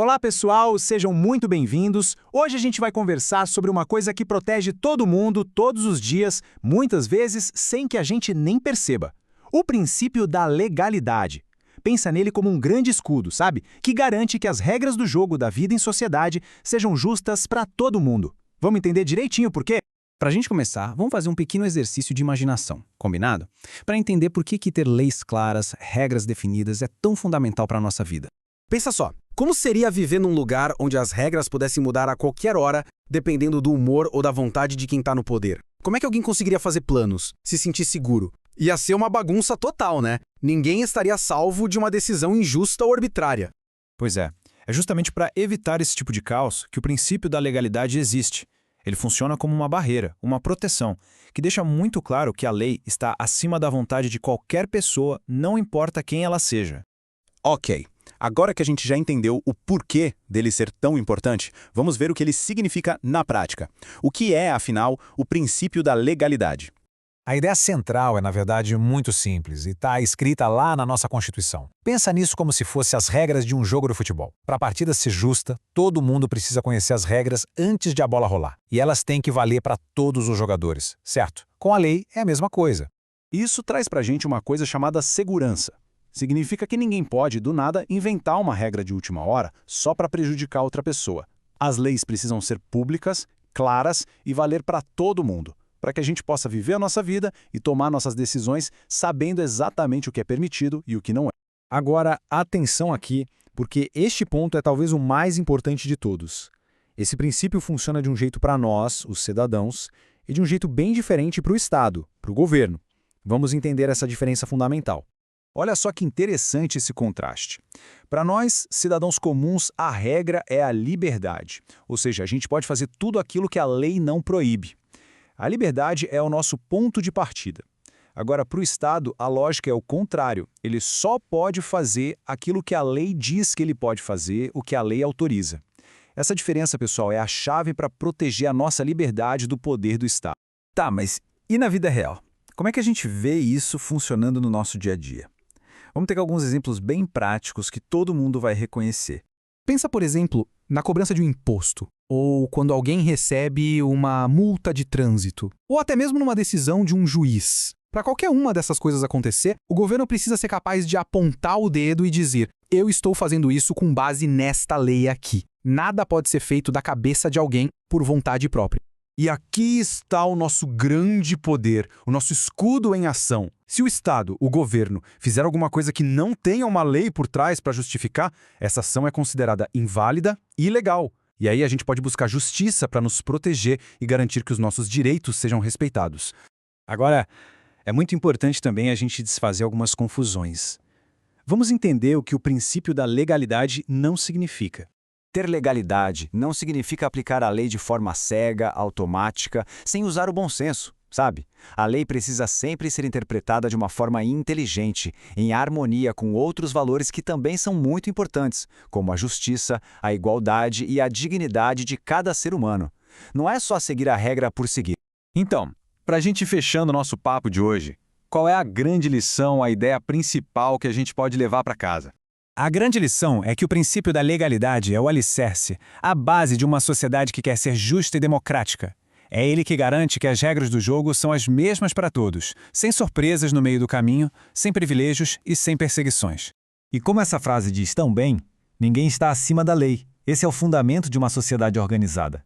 Olá pessoal, sejam muito bem-vindos. Hoje a gente vai conversar sobre uma coisa que protege todo mundo, todos os dias, muitas vezes sem que a gente nem perceba. O princípio da legalidade. Pensa nele como um grande escudo, sabe? Que garante que as regras do jogo da vida em sociedade sejam justas para todo mundo. Vamos entender direitinho por quê? Para a gente começar, vamos fazer um pequeno exercício de imaginação, combinado? Para entender por que ter leis claras, regras definidas é tão fundamental para a nossa vida. Pensa só, como seria viver num lugar onde as regras pudessem mudar a qualquer hora, dependendo do humor ou da vontade de quem está no poder? Como é que alguém conseguiria fazer planos, se sentir seguro? Ia ser uma bagunça total, né? Ninguém estaria salvo de uma decisão injusta ou arbitrária. Pois é justamente para evitar esse tipo de caos que o princípio da legalidade existe. Ele funciona como uma barreira, uma proteção, que deixa muito claro que a lei está acima da vontade de qualquer pessoa, não importa quem ela seja. Ok, agora que a gente já entendeu o porquê dele ser tão importante, vamos ver o que ele significa na prática. O que é, afinal, o princípio da legalidade? A ideia central é, na verdade, muito simples e está escrita lá na nossa Constituição. Pensa nisso como se fossem as regras de um jogo de futebol. Para a partida ser justa, todo mundo precisa conhecer as regras antes de a bola rolar. E elas têm que valer para todos os jogadores, certo? Com a lei é a mesma coisa. Isso traz para a gente uma coisa chamada segurança. Significa que ninguém pode, do nada, inventar uma regra de última hora só para prejudicar outra pessoa. As leis precisam ser públicas, claras e valer para todo mundo, para que a gente possa viver a nossa vida e tomar nossas decisões sabendo exatamente o que é permitido e o que não é. Agora, atenção aqui, porque este ponto é talvez o mais importante de todos. Esse princípio funciona de um jeito para nós, os cidadãos, e de um jeito bem diferente para o Estado, para o governo. Vamos entender essa diferença fundamental. Olha só que interessante esse contraste. Para nós, cidadãos comuns, a regra é a liberdade. Ou seja, a gente pode fazer tudo aquilo que a lei não proíbe. A liberdade é o nosso ponto de partida. Agora, para o Estado, a lógica é o contrário. Ele só pode fazer aquilo que a lei diz que ele pode fazer, o que a lei autoriza. Essa diferença, pessoal, é a chave para proteger a nossa liberdade do poder do Estado. Tá, mas e na vida real? Como é que a gente vê isso funcionando no nosso dia a dia? Vamos ter alguns exemplos bem práticos que todo mundo vai reconhecer. Pensa, por exemplo, na cobrança de um imposto, ou quando alguém recebe uma multa de trânsito, ou até mesmo numa decisão de um juiz. Para qualquer uma dessas coisas acontecer, o governo precisa ser capaz de apontar o dedo e dizer: eu estou fazendo isso com base nesta lei aqui. Nada pode ser feito da cabeça de alguém por vontade própria. E aqui está o nosso grande poder, o nosso escudo em ação. Se o Estado, o governo, fizer alguma coisa que não tenha uma lei por trás para justificar, essa ação é considerada inválida e ilegal. E aí a gente pode buscar justiça para nos proteger e garantir que os nossos direitos sejam respeitados. Agora, é muito importante também a gente desfazer algumas confusões. Vamos entender o que o princípio da legalidade não significa. Ter legalidade não significa aplicar a lei de forma cega, automática, sem usar o bom senso, sabe? A lei precisa sempre ser interpretada de uma forma inteligente, em harmonia com outros valores que também são muito importantes, como a justiça, a igualdade e a dignidade de cada ser humano. Não é só seguir a regra por seguir. Então, para a gente ir fechando o nosso papo de hoje, qual é a grande lição, a ideia principal que a gente pode levar para casa? A grande lição é que o princípio da legalidade é o alicerce, a base de uma sociedade que quer ser justa e democrática. É ele que garante que as regras do jogo são as mesmas para todos, sem surpresas no meio do caminho, sem privilégios e sem perseguições. E como essa frase diz tão bem, ninguém está acima da lei. Esse é o fundamento de uma sociedade organizada.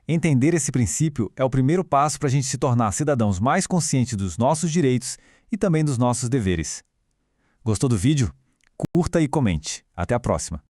Entender esse princípio é o primeiro passo para a gente se tornar cidadãos mais conscientes dos nossos direitos e também dos nossos deveres. Gostou do vídeo? Curta e comente. Até a próxima!